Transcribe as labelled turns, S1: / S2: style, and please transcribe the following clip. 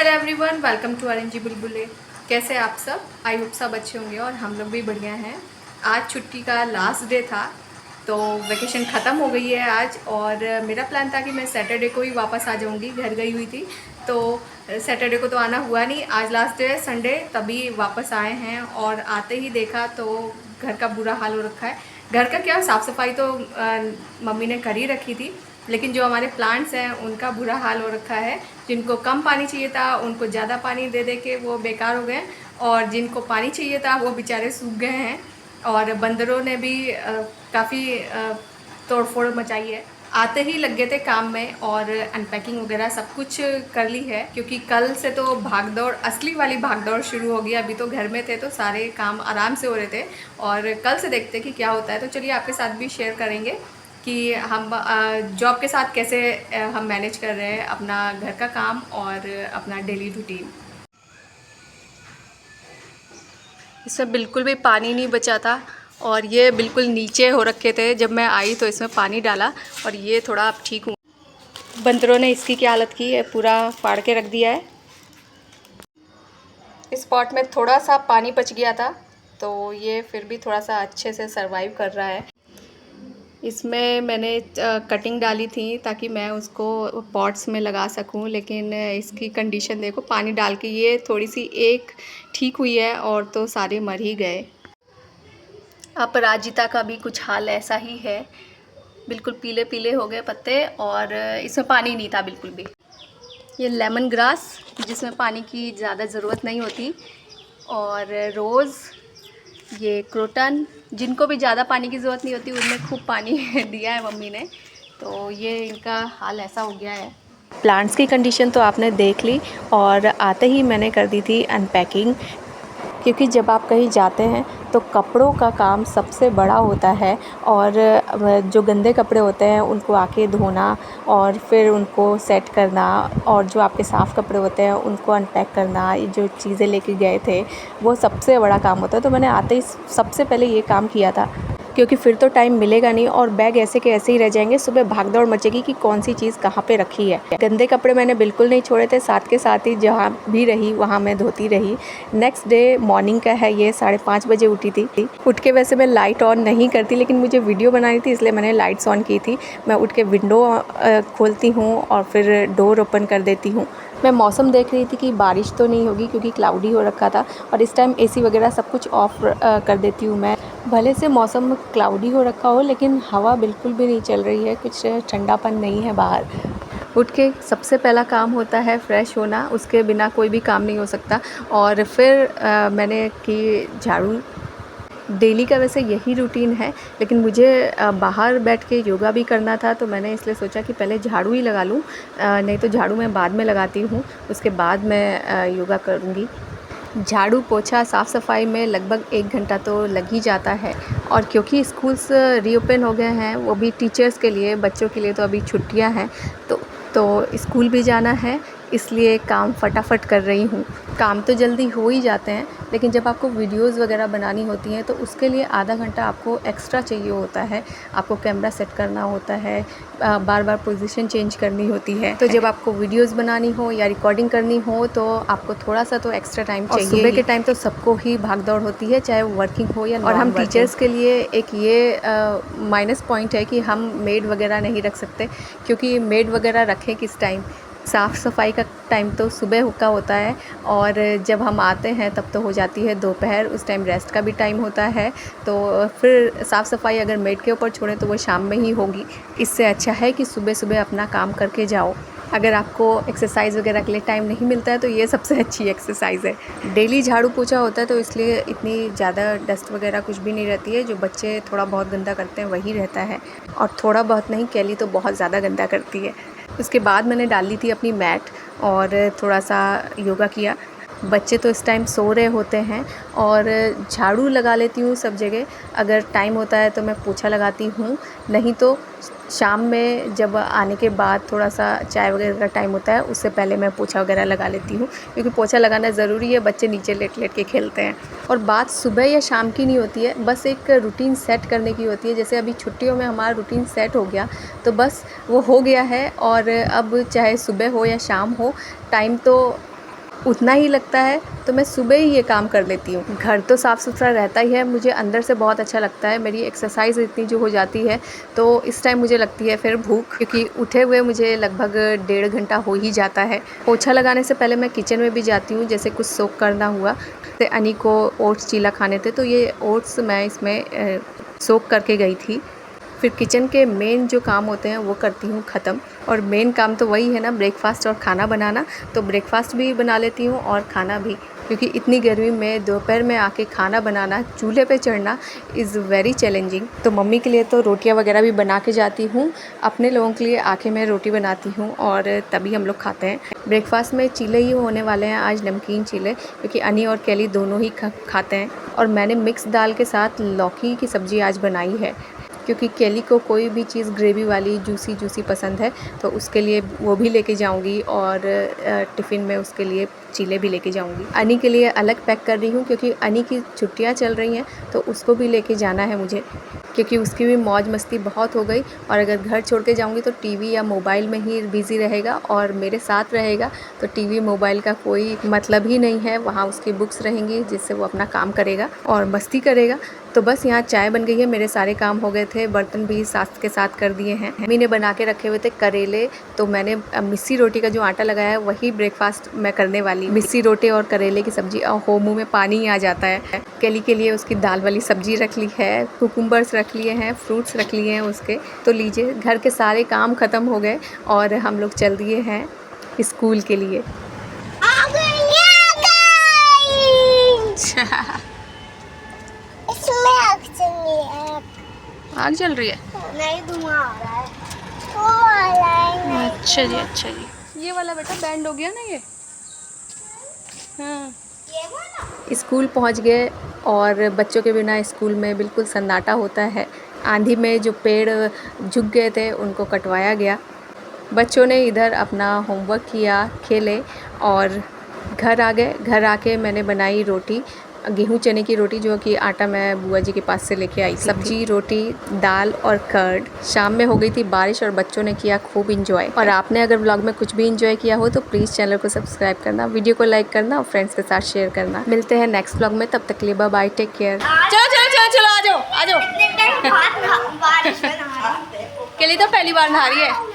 S1: Hello everyone, welcome to RNG Bulbule. कैसे आप सब? आई होप सब अच्छे होंगे और हम लोग भी बढ़िया हैं। आज छुट्टी का लास्ट डे था तो वैकेशन ख़त्म हो गई है आज। और मेरा प्लान था कि मैं सैटरडे को ही वापस आ जाऊंगी, घर गई हुई थी तो सैटरडे को तो आना हुआ नहीं। आज लास्ट डे है संडे, तभी वापस आए हैं और आते ही देखा तो घर का बुरा हाल हो रखा है। घर का क्या, साफ़ सफाई तो मम्मी ने कर ही रखी थी, लेकिन जो हमारे प्लांट्स हैं उनका बुरा हाल हो रखा है। जिनको कम पानी चाहिए था उनको ज़्यादा पानी दे दे के वो बेकार हो गए, और जिनको पानी चाहिए था वो बेचारे सूख गए हैं। और बंदरों ने भी काफ़ी तोड़फोड़ मचाई है। आते ही लग गए थे काम में और अनपैकिंग वगैरह सब कुछ कर ली है, क्योंकि कल से तो भागदौड़, असली वाली भागदौड़ शुरू हो गई। अभी तो घर में थे तो सारे काम आराम से हो रहे थे, और कल से देखते कि क्या होता है। तो चलिए आपके साथ भी शेयर करेंगे कि हम जॉब के साथ कैसे हम मैनेज कर रहे हैं अपना घर का काम और अपना डेली रूटीन। इसमें बिल्कुल भी पानी नहीं बचा था और ये बिल्कुल नीचे हो रखे थे। जब मैं आई तो इसमें पानी डाला और ये थोड़ा अब ठीक हुआ। बंदरों ने इसकी क्या हालत की है, पूरा फाड़ के रख दिया है। इस पॉट में थोड़ा सा पानी बच गया था तो ये फिर भी थोड़ा सा अच्छे से सरवाइव कर रहा है। इसमें मैंने कटिंग डाली थी ताकि मैं उसको पॉट्स में लगा सकूं, लेकिन इसकी कंडीशन देखो, पानी डाल के ये थोड़ी सी एक ठीक हुई है और तो सारे मर ही गए। अपराजिता का भी कुछ हाल ऐसा ही है, बिल्कुल पीले पीले हो गए पत्ते और इसमें पानी नहीं था बिल्कुल भी। ये लेमन ग्रास जिसमें पानी की ज़्यादा ज़रूरत नहीं होती, और रोज़, ये क्रोटन जिनको भी ज़्यादा पानी की ज़रूरत नहीं होती उनमें खूब पानी दिया है मम्मी ने, तो ये इनका हाल ऐसा हो गया है। प्लांट्स की कंडीशन तो आपने देख ली, और आते ही मैंने कर दी थी अनपैकिंग, क्योंकि जब आप कहीं जाते हैं तो कपड़ों का काम सबसे बड़ा होता है। और जो गंदे कपड़े होते हैं उनको आके धोना और फिर उनको सेट करना, और जो आपके साफ़ कपड़े होते हैं उनको अनपैक करना, ये जो चीज़ें लेके गए थे वो सबसे बड़ा काम होता है। तो मैंने आते ही सबसे पहले ये काम किया था, क्योंकि फिर तो टाइम मिलेगा नहीं और बैग ऐसे के ऐसे ही रह जाएंगे। सुबह भागदौड़ मचेगी कि कौन सी चीज़ कहाँ पे रखी है। गंदे कपड़े मैंने बिल्कुल नहीं छोड़े थे, साथ के साथ ही जहाँ भी रही वहाँ मैं धोती रही। नेक्स्ट डे मॉर्निंग का है, ये 5:30 बजे उठी थी। उठ के वैसे मैं लाइट ऑन नहीं करती, लेकिन मुझे वीडियो बनानी थी इसलिए मैंने लाइट्स ऑन की थी। मैं उठ के विंडो खोलती हूँ और फिर डोर ओपन कर देती हूँ। मैं मौसम देख रही थी कि बारिश तो नहीं होगी, क्योंकि क्लाउडी हो रखा था, और इस टाइम एसी वगैरह सब कुछ ऑफ कर देती हूँ मैं। भले से मौसम क्लाउडी हो रखा हो लेकिन हवा बिल्कुल भी नहीं चल रही है, कुछ ठंडापन नहीं है बाहर। उठ के सबसे पहला काम होता है फ्रेश होना, उसके बिना कोई भी काम नहीं हो सकता। और फिर मैंने की झाड़ू। डेली का वैसे यही रूटीन है, लेकिन मुझे बाहर बैठ के योगा भी करना था तो मैंने इसलिए सोचा कि पहले झाड़ू ही लगा लूँ, नहीं तो झाड़ू मैं बाद में लगाती हूँ, उसके बाद मैं योगा करूँगी। झाड़ू पोछा साफ़ सफाई में लगभग 1 घंटा तो लग ही जाता है। और क्योंकि स्कूल्स रीओपन हो गए हैं, वो भी टीचर्स के लिए, बच्चों के लिए तो अभी छुट्टियां हैं, तो स्कूल भी जाना है, इसलिए काम फटाफट कर रही हूँ। काम तो जल्दी हो ही जाते हैं, लेकिन जब आपको वीडियोस वगैरह बनानी होती हैं तो उसके लिए आधा घंटा आपको एक्स्ट्रा चाहिए होता है। आपको कैमरा सेट करना होता है, बार बार पोजीशन चेंज करनी होती है। तो जब आपको वीडियोस बनानी हो या रिकॉर्डिंग करनी हो तो आपको थोड़ा सा तो एक्स्ट्रा टाइम चाहिए। और सुबह के टाइम तो सबको ही भागदौड़ होती है, चाहे वो वर्किंग हो या नॉन वर्किंग। और हम टीचर्स के लिए एक ये माइनस पॉइंट है कि हम मेड वगैरह नहीं रख सकते, क्योंकि मेड वगैरह रखें किस टाइम? साफ़ सफाई का टाइम तो सुबह का होता है, और जब हम आते हैं तब तो हो जाती है दोपहर, उस टाइम रेस्ट का भी टाइम होता है। तो फिर साफ़ सफाई अगर मेड के ऊपर छोड़ें तो वो शाम में ही होगी। इससे अच्छा है कि सुबह सुबह अपना काम करके जाओ। अगर आपको एक्सरसाइज़ वगैरह के लिए टाइम नहीं मिलता है तो ये सबसे अच्छी एक्सरसाइज़ है। डेली झाड़ू पोछा होता है तो इसलिए इतनी ज़्यादा डस्ट वगैरह कुछ भी नहीं रहती है। जो बच्चे थोड़ा बहुत गंदा करते हैं वही रहता है, और थोड़ा बहुत नहीं, कैली तो बहुत ज़्यादा गंदा करती है। उसके बाद मैंने डाल ली थी अपनी मैट और थोड़ा सा योगा किया। बच्चे तो इस टाइम सो रहे होते हैं, और झाड़ू लगा लेती हूँ सब जगह। अगर टाइम होता है तो मैं पोछा लगाती हूँ, नहीं तो शाम में जब आने के बाद थोड़ा सा चाय वगैरह का टाइम होता है उससे पहले मैं पोछा वगैरह लगा लेती हूँ, क्योंकि पोछा लगाना ज़रूरी है। बच्चे नीचे लेट लेट के खेलते हैं। और बात सुबह या शाम की नहीं होती है, बस एक रूटीन सेट करने की होती है। जैसे अभी छुट्टियों में हमारा रूटीन सेट हो गया तो बस वो हो गया है, और अब चाहे सुबह हो या शाम हो, टाइम तो उतना ही लगता है तो मैं सुबह ही ये काम कर लेती हूँ। घर तो साफ़ सुथरा रहता ही है, मुझे अंदर से बहुत अच्छा लगता है। मेरी एक्सरसाइज़ इतनी जो हो जाती है तो इस टाइम मुझे लगती है फिर भूख, क्योंकि उठे हुए मुझे लगभग 1.5 घंटा हो ही जाता है। पोछा लगाने से पहले मैं किचन में भी जाती हूँ, जैसे कुछ सोक करना हुआ। जैसे अनी को ओट्स चीला खाने थे तो ये ओट्स मैं इसमें सोक करके गई थी। फिर किचन के मेन जो काम होते हैं वो करती हूँ ख़त्म, और मेन काम तो वही है ना, ब्रेकफास्ट और खाना बनाना। तो ब्रेकफास्ट भी बना लेती हूँ और खाना भी, क्योंकि इतनी गर्मी में दोपहर में आके खाना बनाना, चूल्हे पे चढ़ना इज़ वेरी चैलेंजिंग। तो मम्मी के लिए तो रोटियां वगैरह भी बना के जाती हूँ, अपने लोगों के लिए आके मैं रोटी बनाती हूँ और तभी हम लोग खाते हैं। ब्रेकफास्ट में चीले ही होने वाले हैं आज, नमकीन चीले, क्योंकि अनी और कैली दोनों ही खाते हैं। और मैंने मिक्स दाल के साथ लौकी की सब्ज़ी आज बनाई है, क्योंकि कैली को कोई भी चीज़ ग्रेवी वाली जूसी पसंद है, तो उसके लिए वो भी लेके जाऊंगी और टिफ़िन में उसके लिए चीले भी लेके जाऊंगी। अनी के लिए अलग पैक कर रही हूँ, क्योंकि अनी की छुट्टियाँ चल रही हैं तो उसको भी लेके जाना है मुझे, क्योंकि उसकी भी मौज मस्ती बहुत हो गई। और अगर घर छोड़ के जाऊँगी तो टीवी या मोबाइल में ही बिज़ी रहेगा, और मेरे साथ रहेगा तो टीवी मोबाइल का कोई मतलब ही नहीं है। वहाँ उसकी बुक्स रहेंगी जिससे वो अपना काम करेगा और मस्ती करेगा। तो बस यहाँ चाय बन गई है, मेरे सारे काम हो गए थे, बर्तन भी साथ के साथ कर दिए हैं। मम्मी ने बना के रखे हुए थे करेले, तो मैंने मिस्सी रोटी का जो आटा लगाया है वही ब्रेकफास्ट मैं करने वाली। मिस्सी रोटी और करेले की सब्जी, हो मुँह में पानी ही आ जाता है। कैली के लिए उसकी दाल वाली सब्जी रख ली है, कुकुम्बर्स रख लिए हैं, फ्रूट्स रख लिए हैं उसके। तो लीजिए, घर के सारे काम ख़त्म हो गए और हम लोग चल दिए हैं स्कूल के लिए। आग जल रही है?
S2: नहीं, धुआं आ रहा है। धुआं आ रहा है।
S1: अच्छा जी, अच्छा जी। ये वाला बेटा बैंड हो गया ना ये। हाँ,
S2: ये वाला?
S1: स्कूल पहुंच गए और बच्चों के बिना स्कूल में बिल्कुल सन्नाटा होता है। आंधी में जो पेड़ झुक गए थे उनको कटवाया गया। बच्चों ने इधर अपना होमवर्क किया, खेले और घर आ गए। घर आके मैंने बनाई रोटी, गेहूं चने की रोटी, जो कि आटा मैं बुआ जी के पास से लेके आई थी। सब्जी, रोटी, दाल और कर्ड। शाम में हो गई थी बारिश और बच्चों ने किया खूब इंजॉय। और आपने अगर व्लॉग में कुछ भी इंजॉय किया हो तो प्लीज़ चैनल को सब्सक्राइब करना, वीडियो को लाइक करना और फ्रेंड्स के साथ शेयर करना। मिलते हैं नेक्स्ट व्लॉग में, तब तक के लिए बाय बाय, टेक केयर। चलो चलो चलो चलो, आ जाओ आ जाओ।
S2: बारिश में नहा रहे थे।
S1: के लिए तो पहली बार नहा रही है।